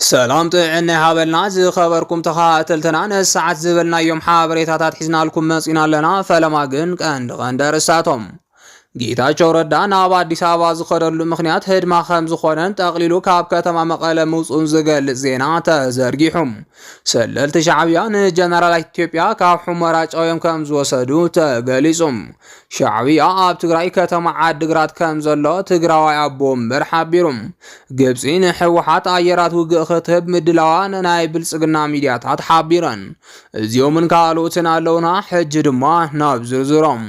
سلام طعنا هابلنا زي خبركم تخاتلتنا نساعات زبلنا يوم حابريتات حزنا لكم مسئنا لنا فلما قنق عند رساتهم ጌታቸው ረዳ ናብ አዲስ አበባ ዝኸደሉ ምክንያት ህድማ ከም ዝኾነን ጠቕሊሉ ካብ ከተማ መቐለ ምውፁን ዝገልጽ ዜና ተዘርጊሑም ሰለልቲ ሻዕብያ ንጀነራላት ኢትዮጵያ ካብ ሑመራ ጨውዮም ከም ዝወሰዱ ተገሊጹም ሻዕብያ ኣብ ትግራይ ከተማ ዓዲግራት ከም ዘሎ ትግራዋይ ኣቦ እምበር ሓቢሩም ግብፂ ንሕወሓት ኣየራት ውግእ ክትህብ ምድላዋ ናይ ብልጽግና ሚድያታት ሓቢረን እዚኦምን ካልኦትን ኣለውና ሕጂ ድማ ናብ ዝርዝሮም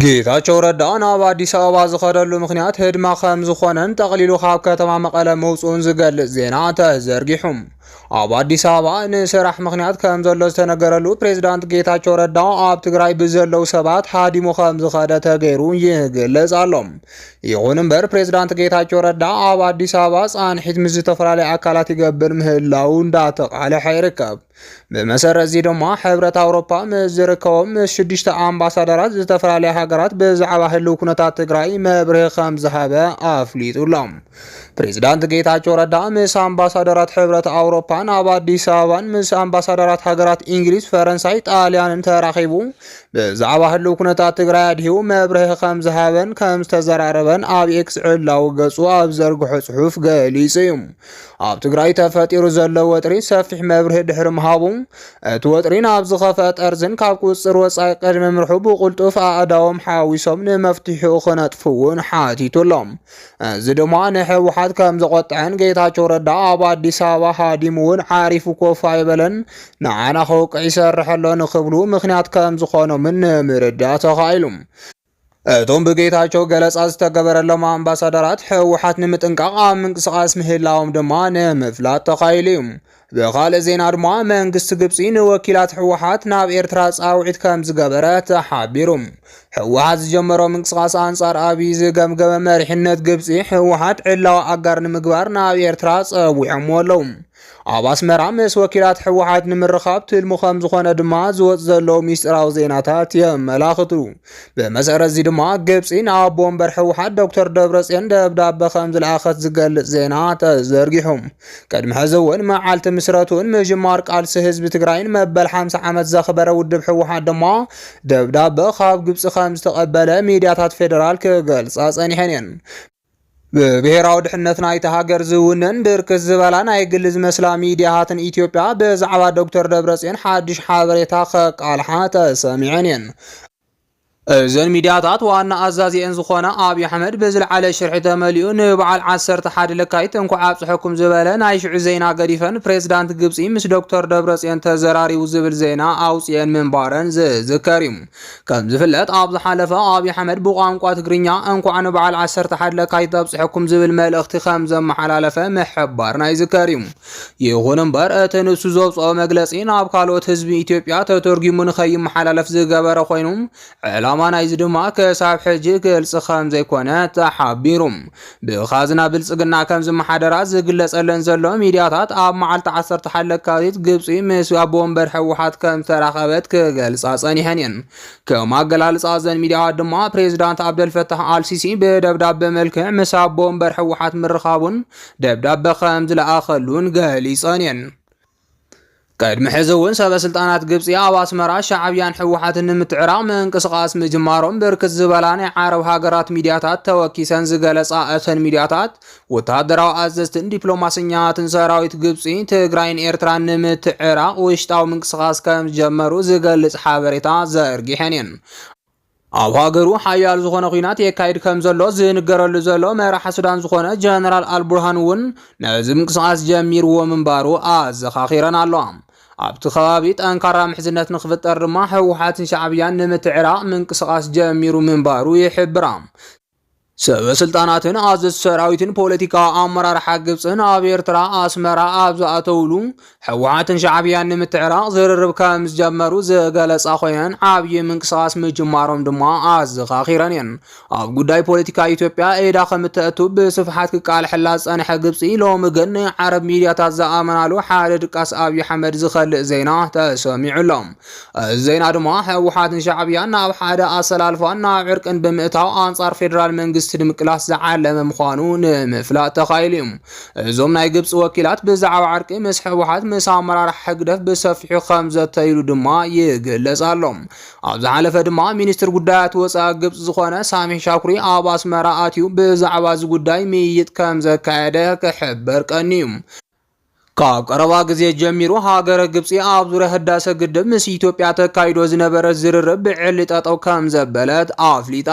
ጌታቸው ረዳ ናብ አዲስ አበባ ዝኸደሉ ምክንያት ህድማ ከም ዝኾነን ጠቕሊሉ ካብ ከተማ መቐለ ምውፁን ዝገልጽ ዜና ተዘርጊሑም ኣብ አዲስ አበባ ንስራሕ ምክንያት ከም ዘሎ ዝተነገረሉ ፕሬዝዳንት ጌታቸው ረዳ ኣብ ትግራይ ብዘለው ሰባት ሃዲሙ ከም ዝኸደ ተገይሩ ይግለጽ ኣሎ ይኹን እምበር ፕሬዝዳንት ጌታቸው ረዳ ኣብ አዲስ አበባ ጻንሒት ምስ ዝተፈላለዩ አካላት ይገብር ምህላው እንዳተቃለሐ ይርከብ በመሰረት ዚ ድማ ሕብረት አውሮፓ ምዝርከዎም ሽዱሽተ አምባሳደራት ዝተፈላለዩ ሃገራት ብዛዕባ ህልው ኩነታት ትግራይ መብርሂ ከም ዝሃበ ኣፍሊጡሎም ፕሬዝዳንት ጌታቸው ረዳ ምስ አምባሳደራት ሕብረት አውሮፓ ናብ አዲስ አበባን ምስ አምባሳደራት ሃገራት እንግሊዝ ፈረንሳይ ጣልያንን ተራኺቡ ብዛዕባ ህልው ኩነታት ትግራይ ኣድሂቡ መብርሂ ከም ዝሃበን ከም ዝተዘራረበን ኣብ ኤክስ ዕላው ገጹ ኣብ ዘርግሖ ጽሑፍ ገሊጹ እዩ ኣብ ትግራይ ተፈጢሩ ዘሎ ወጥሪ ሰፊሕ መብርሂ ድሕሪ ምሃቡ እቲ ወጥሪ ናብ ዝኸፍአ ጠርዝን ካብ ቁፅር ወጻኢ ቅድሚ ምርሑ ብቁልጡፍ ኣእዳዎም ሓዊሶም ንመፍትሒኡ ክነጥፍውን ሓቲቱሎም እዚ ድማ ንሕወሓት ከም ዘቆጥዐን ጌታቸው ረዳ ኣብ አዲስ አበባ ሃዲሙ እውን ዓሪፉ ኮፍ ኣይበለን ንዓና ከውቅዕ ይሰርሕ ኣሎ ንኽብሉ ምክንያት ከም ዝኾኖምን ንምርዳእ ተኻኢሉ እቶም ብጌታቸው ገለጻ ዝተገበረሎም አምባሳደራት ሕወሓት ንምጥንቃቕ ኣብ ምንቅስቓስ ምህላዎም ድማ ንምፍላጥ ተኻኢሉ እዩ በኻልእ ዜና ድማ መንግስቲ ግብፂ ንወኪላት ሕወሓት ናብ ኤርትራ ጻውዒት ከም ዝገበረ ተሓቢሩ ሕወሓት ዝጀመሮ ምንቅስቓስ አንጻር ኣብይ ዝገምገመ መሪሕነት ግብፂ ሕወሓት ዕላዊ ኣጋር ንምግባር ናብ ኤርትራ ጸዊዖም ኣለዉ ኣብ ኣስመራ ምስ ወኪላት ሕወሓት ንምርኻብ ትልሙ ከም ዝኾነ ድማ ዝወጽ ዘለዎ ሚስጥራዊ ዜናታት የመላኽቱ ብመሰረት እዚ ድማ ግብፂ ንኣቦ እምበር ሕወሓት ዶክተር ደብረጽዮን ደብዳቤ ከም ዝለኣኸት ዝገልጽ ዜና ተዘርጊሑም ቅድሚ ሕዚ እውን መዓልቲ ምስረቱን ምጅማር ቃልሲ ህዝቢ ትግራይን መበል 50 ዓመት ዘኽበረ ውድብ ሕወሓት ድማ ደብዳቤ ካብ ግብፂ ከም ዝተቐበለ ሚድያታት ፌደራል ክገልጻ ጸኒሐን እየን ብብሔራዊ ድሕነት ናይቲ ሃገር ዝውነን ብርክት ዝበላ ናይ ግሊ ዝመስላ ሚድያታትን ኢትዮጵያ ብዛዕባ ዶክተር ደብረጽዮን ሓድሽ ሓበሬታ ከቃልሓ ተሰሚዐን እየን እዘን ሚድያታት ዋና ኣዛዚአን ዝኾነ ኣብይ ኣሕመድ ብዝለዓለ ሽርሒ ተመሊኡ ንበዓል 11 ለካቲት እንኳዕ ኣብፅሐኩም ዝበለ ናይ ሽዑ ዜና ገዲፈን ፕሬዝዳንት ግብፂ ምስ ዶክተር ደብረጽዮን ተዘራሪቡ ዝብል ዜና ኣውፅአን ምንባረን ዝዝከር እዩ ከም ዝፍለጥ ኣብ ዝሓለፈ ኣብይ ኣሕመድ ብቋንቋ ትግርኛ እንኳዕ ንበዓል 11 ለካቲት ኣብፅሐኩም ዝብል መልእኽቲ ከም ዘመሓላለፈ ምሕባርና ይዝከር እዩ ይኹን እምበር እቲ ንሱ ዘውፅኦ መግለፂ ናብ ካልኦት ህዝቢ ኢትዮጵያ ተተርጊሙ ንኸይመሓላለፍ ዝገበረ ኮይኑ ዕላማ ናይዚ ድማ ክሳብ ሕጂ ግልጽ ከም ዘይኮነ ተሓቢሩ ብኻዝና ብልጽግና ከም ዝመሓደራ ዝግለጸለን ዘሎ ሚድያታት ኣብ መዓልቲ 11 ለካቲት ግብፂ ምስ ኣቦ እምበር ሕወሓት ከም ተራኸበት ክገልጻ ጸኒሐን እየን ከም ኣገላልጻ ዘን ሚድያታት ድማ ፕሬዝዳንት ዓብደልፈታህ አልሲሲ ብደብዳቤ መልክዕ ምስ ኣቦ እምበር ሕወሓት ምርኻቡን ደብዳቤ ከም ዝለኣኸሉን ገሊጸን እየን ቅድሚ ሕዚ እውን ሰበስልጣናት ግብፂ ኣብ ኣስመራ ሻዕብያን ሕወሓትን ንምትዕራቕ ምንቅስቓስ ምጅማሮም ብርክት ዝበላ ናይ ዓረብ ሃገራት ሚድያታት ተወኪሰን ዝገለጻ እተን ሚድያታት ወታደራዊ ኣዘዝትን ዲፕሎማስኛትን ሰራዊት ግብፂ ትግራይን ኤርትራን ንምትዕራቕ ውሽጣዊ ምንቅስቓስ ከም ዝጀመሩ ዝገልጽ ሓበሬታ ዘርጊሐን እየን ኣብ ሃገሩ ሓያል ዝኾነ ኩናት የካይድ ከም ዘሎ ዝንገረሉ ዘሎ መራሒ ሱዳን ዝኾነ ጀነራል አልቡርሃን እውን ነዚ ምንቅስቓስ ጀሚርዎ ምንባሩ ኣዘኻኺረን ኣለዋ ኣብቲ ከባቢ ጠንካራ ምሕዝነት ንኽፍጠር ድማ ሕወሓትን ሻዕብያን ንምትዕራቕ ምንቅስቓስ ጀሚሩ ምንባሩ ይሕብራ ሰበስልጣናትን ኣዘዝ ሰራዊትን ፖለቲካዊ ኣመራርሓ ግብፅን ኣብ ኤርትራ ኣስመራ ኣብ ዝኣተውሉ ሕወሓትን ሻዕብያን ንምትዕራቕ ዝርርብ ከም ዝጀመሩ ዝገለጻ ኮይነን ዓብዪ ምንቅስቓስ ምጅማሮም ድማ ኣዘኻኺረን እየን ኣብ ጉዳይ ፖለቲካ ኢትዮጵያ ኤዳ ከም እትእቱ ብስፍሓት ክቃልሐላ ዝጸንሐ ግብፂ ሎሚ ግን ንዓረብ ሚድያታት ዝኣመናሉ ሓደ ድቃስ ኣብይ ኣሕመድ ዝኸልእ ዜና ተሰሚዑሎም እዚ ዜና ድማ ሕወሓትን ሻዕብያን ናብ ሓደ ኣሰላልፋን ናብ ዕርቅን ብምእታው ኣንጻር ፌደራል መንግስቲ መንግስቲ ንምቅላስ ዝዓለመ ምዃኑ ንምፍላጥ ተኻኢሉ እዞም ናይ ግብፂ ወኪላት ብዛዕባ ዓርቂ ምስ ሕወሓት ምስ ኣመራርሓ ሕግደፍ ብሰፊሑ ከም ዘተይሉ ድማ ይግለጽ ኣሎ ኣብ ዝሓለፈ ድማ ሚኒስትር ጉዳያት ወፃኢ ግብፂ ዝኾነ ሳሚሕ ሻኩሪ ኣብ ኣስመራ ኣትዩ ብዛዕባ እዚ ጉዳይ ምይይጥ ከም ዘካየደ ክሕበር ቀኒዩ ካብ ቀረባ ግዜ ጀሚሩ ሃገረ ግብፂ ኣብ ዙርያ ህዳሴ ግድብ ምስ ኢትዮጵያ ተካይዶ ዝነበረ ዝርርብ ብዕሊ ጠጠው ከም ዘበለት ኣፍሊጣ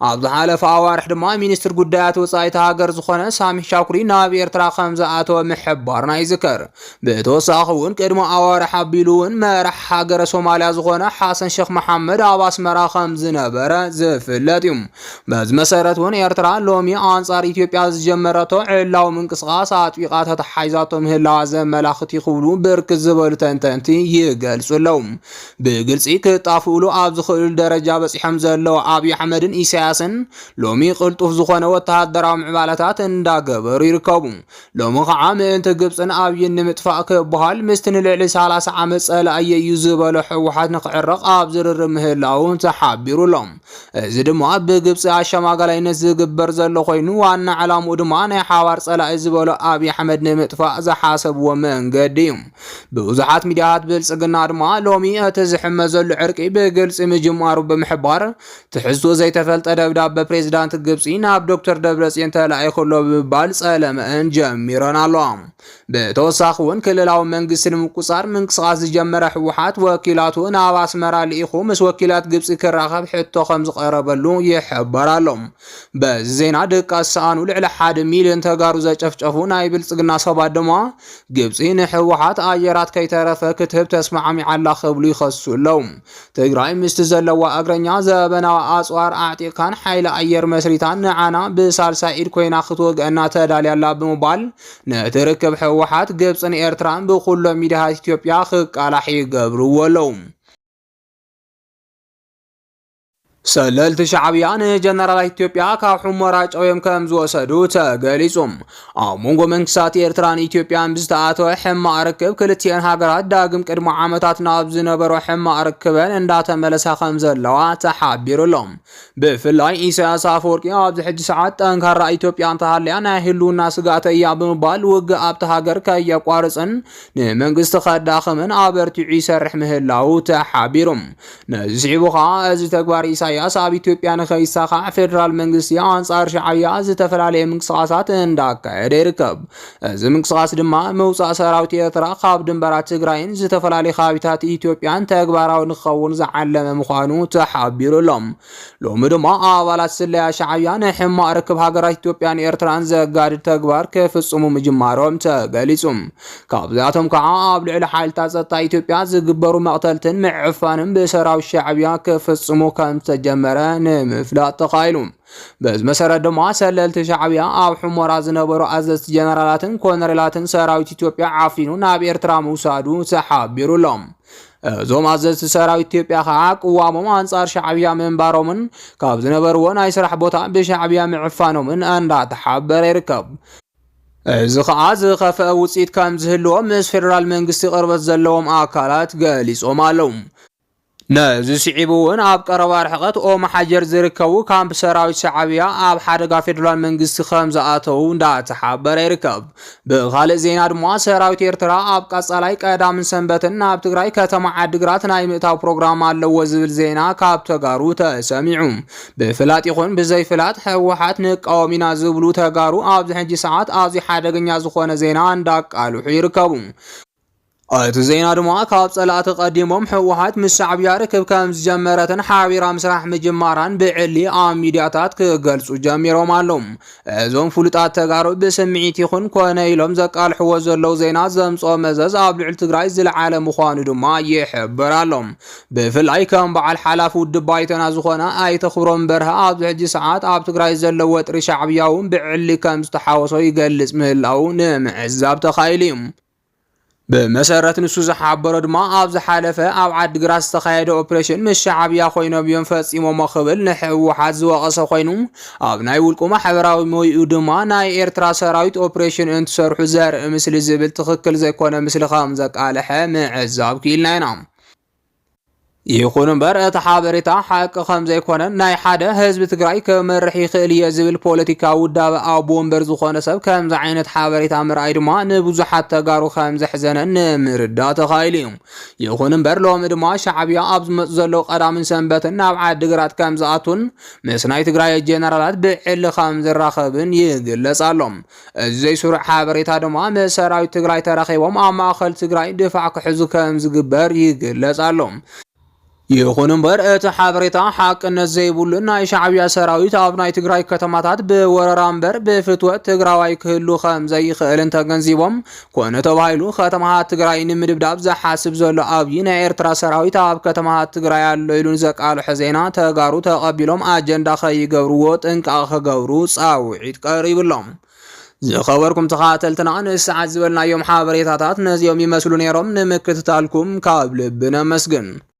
ኣብ ዝሓለፈ ኣዋርሕ ድማ ሚኒስትር ጉዳያት ወፃኢት ሃገር ዝኾነ ሳሚሕ ሻኩሪ ናብ ኤርትራ ከም ዝኣተወ ምሕባርና ይዝከር ብተወሳኺ እውን ቅድሚ ኣዋርሕ ኣቢሉ እውን መራሒ ሃገረ ሶማልያ ዝኾነ ሓሰን ሼክ መሓመድ ኣብ ኣስመራ ከም ዝነበረ ዝፍለጥ እዩ በዚ መሰረት እውን ኤርትራ ሎሚ ኣንጻር ኢትዮጵያ ዝጀመረቶ ዕላዊ ምንቅስቓስ ኣጥቢቓ ተተሓሒዛቶ ምህላ ዘመላኽት ይኽብሉ ብርክት ዝበሉ ተንተንቲ ይገልጹ ኣለዉ ብግልፂ ክጣፍኡሉ ኣብ ዝኽእሉ ደረጃ በፂሖም ዘለዉ ኣብዪ ኣሕመድን ኢሳያስን ሎሚ ቅልጡፍ ዝኾነ ወተሃደራዊ ምዕባለታት እንዳገበሩ ይርከቡ ሎሚ ከዓ ምእንቲ ግብፅን ኣብይን ንምጥፋእ ክበሃል ምስቲ ንልዕሊ 30 ዓመት ፀላእየ እዩ ዝበሎ ሕወሓት ንክዕረቕ ኣብ ዝርርብ ምህላው ተሓቢሩ ኣሎም እዚ ድማ ብግብፂ ኣሸማጋላይነት ዝግበር ዘሎ ኮይኑ ዋና ዕላምኡ ድማ ናይ ሓባር ፀላኢ ዝበሎ ኣብዪ ኣሕመድ ንምጥፋእ ዝሓሰብዎ መንገዲ እዩ ብዙሓት ሚድያታት ብልፅግና ድማ ሎሚ እቲ ዝሕመ ዘሎ ዕርቂ ብግልፂ ምጅማሩ ብምሕባር ትሕዝቶ ዘይተፈልጠ ደብዳቤ ፕሬዝዳንት ግብፂ ናብ ዶክተር ደብረፅዮን ተላኢኹሎ ብምባል ፀለመአን ጀሚረን ኣለዋ ብተወሳኺ እውን ክልላዊ መንግስቲ ንምቁፃር ምንቅስቓስ ዝጀመረ ሕወሓት ወኪላቱ ናብ ኣስመራ ልኢኹ ምስ ወኪላት ግብፂ ክራኸብ ሕቶ ከም ዝቐረበሉ ይሕበር ኣሎ በዚ ዜና ድቃስ ሰኣኑ ልዕሊ 1 ሚልዮን ተጋሩ ዘጨፍጨፉ ናይ ብልፅግና ሰባት ድማ ግብፂ ንሕወሓት ኣየራት ከይተረፈ ክትህብ ተስማዕሚዓላ ክብሉ ይኸሱ ኣለዉ ትግራይ ምስቲ ዘለዋ እግረኛ ዘበናዊ ኣፅዋር ኣዕጢቕካን ሓይሊ ኣየር መስሪታን ንዓና ብሳልሳይ ኢድ ኮይና ክትወግአና ተዳልያላ ብምባል ንትርክብ ሕወሓት ግብፅን ኤርትራን ብኩሎም ሚድያታት ኢትዮጵያ ክቃላሕ ይገብርዎ ኣለዉ ሰለልቲ ሻዕብያ ንጀነራላት ኢትዮጵያ ካብ ሑመራ ጨውዮም ከም ዝወሰዱ ተገሊጹ ኣብ መንጎ መንግስታት ኤርትራን ኢትዮጵያን ብዝተኣተወ ሕማቕ ርክብ ክልቲአን ሃገራት ዳግም ቅድሚ ዓመታት ናብ ዝነበሮ ሕማቕ ርክበን እንዳተመለሳ ከም ዘለዋ ተሓቢሩ ኣሎም ብፍላይ ኢሳያስ ኣፈወርቂ ኣብዚ ሕጂ ሰዓት ጠንካራ ኢትዮጵያ እንተሃልያ ናይ ህልውና ስጋት እያ ብምባል ውግእ ኣብቲ ሃገር ከየቋርፅን ንመንግስቲ ከዳኽምን ኣበርቲዑ ይሰርሕ ምህላው ተሓቢሩ ነዚ ስዒቡ ከዓ እዚ ተግባር ኢሳያስ ኣብ ኢትዮጵያ ንኸይሳኻዕ ፌደራል መንግስቲ ኣንጻር ሻዕብያ ዝተፈላለየ ምንቅስቓሳት እንዳካየደ ይርከብ እዚ ምንቅስቓስ ድማ መውፃእ ሰራዊት ኤርትራ ካብ ድንበራት ትግራይን ዝተፈላለዩ ከባቢታት ኢትዮጵያን ተግባራዊ ንክኸውን ዝዓለመ ምዃኑ ተሓቢሩ ኣሎም ሎሚ ድማ ኣባላት ስለያ ሻዕብያ ንሕማቕ ርክብ ሃገራት ኢትዮጵያን ኤርትራን ዘጋድድ ተግባር ክፍፅሙ ምጅማሮም ተገሊጹ ካብዚኣቶም ከዓ ኣብ ልዕሊ ሓይልታት ጸጥታ ኢትዮጵያ ዝግበሩ መቕተልትን ምዕፋንን ብሰራዊት ሻዕብያ ክፍፅሙ ከም ተጀመረ ንምፍላጥ ተኻኢሉ በዚ መሰረት ድማ ሰለልቲ ሻዕብያ ኣብ ሑመራ ዝነበሩ ኣዘዝቲ ጀነራላትን ኮሎኔላትን ሰራዊት ኢትዮጵያ ዓፊኑ ናብ ኤርትራ ምውሳዱ ተሓቢሩ ኣሎም እዞም ኣዘዝቲ ሰራዊት ኢትዮጵያ ከዓ ቅዋሞም ኣንጻር ሻዕብያ ምንባሮምን ካብ ዝነበርዎ ናይ ስራሕ ቦታ ብሻዕብያ ምዕፋኖምን እንዳተሓበረ ይርከብ እዚ ከዓ ዝኸፍአ ውፅኢት ከም ዝህልዎ ምስ ፌደራል መንግስቲ ቅርበት ዘለዎም ኣካላት ገሊፆም ኣለዉ ነዚ ስዒቡ እውን ኣብ ቀረባ ርሕቐት ኦም ሓጀር ዝርከቡ ካምፕ ሰራዊት ሻዕብያ ኣብ ሓደጋ ፌደራል መንግስቲ ከም ዝኣተዉ እንዳተሓበረ ይርከብ ብኻልእ ዜና ድማ ሰራዊት ኤርትራ ኣብ ቀጻላይ ቀዳምን ሰንበትን ናብ ትግራይ ከተማ ዓዲግራት ናይ ምእታው ፕሮግራም ኣለዎ ዝብል ዜና ካብ ተጋሩ ተሰሚዑ ብፍላጥ ይኹን ብዘይፍላጥ ሕወሓት ንቃወም ኢና ዝብሉ ተጋሩ ኣብዚ ሕጂ ሰዓት ኣዝዩ ሓደገኛ ዝኾነ ዜና እንዳቃልሑ ይርከቡ እቲ ዜና ድማ ካብ ጸላእቲ ቀዲሞም ሕወሓት ምስ ሻዕብያ ርክብ ከም ዝጀመረትን ሓቢራ ምስራሕ ምጅማራን ብዕሊ ኣብ ሚድያታት ክገልጹ ጀሚሮም ኣሎም እዞም ፍሉጣት ተጋሩ ብስምዒት ይኹን ኮነ ኢሎም ዘቃልሕዎ ዘለው ዜና ዘምጽኦ መዘዝ ኣብ ልዕሊ ትግራይ ዝለዓለ ምዃኑ ድማ ይሕበር ኣሎም ብፍላይ ከም በዓል ሓላፊ ውድብ ባይቶና ዝኾነ ኣይተ ክብሮም በርሀ ኣብዚ ሕጂ ሰዓት ኣብ ትግራይ ዘለዎ ወጥሪ ሻዕብያውን ብዕሊ ከም ዝተሓወሶ ይገልጽ ምህላው ንምዕዛብ ተኻኢሉ እዩ بمسارات نسوز حبرد ما أبز حلفة أو عد جراس تخيل أوبريشن مش شعبي أخوينا بينفس إمام مخبل نحو حز وقص خوينهم أبناء ولكم حبراوي موي ودما ناي إرترا سراويت أوبريشن انتصار حزار مثل الزبل تخكل زي كونا مثل خامزك على حام عزاب كيلنا ينام ይኹን እምበር እቲ ሓበሬታ ሓቂ ከም ዘይኮነን ናይ ሓደ ህዝቢ ትግራይ ክመርሕ ይኽእል እየ ዝብል ፖለቲካዊ ውዳበ ኣቦ እምበር ዝኾነ ሰብ ከምዚ ዓይነት ሓበሬታ ምርኣይ ድማ ንብዙሓት ተጋሩ ከም ዘሕዘነን ንምርዳእ ተኻኢሉ እዩ። ይኹን እምበር ሎሚ ድማ ሻዕብያ ኣብ ዝመፁ ዘለዉ ቀዳምን ሰንበትን ናብ ዓዲግራት ከም ዝኣቱን ምስ ናይ ትግራይ ጀነራላት ብዕሊ ከም ዝራኸብን ይግለጽ ኣሎ። እዚ ዘይስሩዕ ሓበሬታ ድማ ምስ ሰራዊት ትግራይ ተራኺቦም ኣብ ማእኸል ትግራይ ድፋዕ ክሕዙ ከም ዝግበር ይግለጽ ኣሎ። ይኹን እምበር እቲ ሓበሬታ ሓቅነት ዘይብሉን ናይ ሻዕብያ ሰራዊት ኣብ ናይ ትግራይ ከተማታት ብወረራ እምበር ብፍትወት ትግራዋይ ክህሉ ከም ዘይኽእልን ተገንዚቦም ኮነ ተባሂሉ ከተማታት ትግራይ ንምድብዳብ ዝሓስብ ዘሎ ኣብይ ናይ ኤርትራ ሰራዊት ኣብ ከተማታት ትግራይ ኣሎ ኢሉ ዘቃልሐ ዜና ተጋሩ ተቐቢሎም ኣጀንዳ ከይገብርዎ ጥንቃቐ ክገብሩ ፃውዒት ቀሪብሎም። ዝኸበርኩም ተኸታተልትና ንሰዓት ዝበልናዮም ሓበሬታታት ነዚኦም ይመስሉ ነይሮም። ንምክትታልኩም ካብ ልቢ ነመስግን።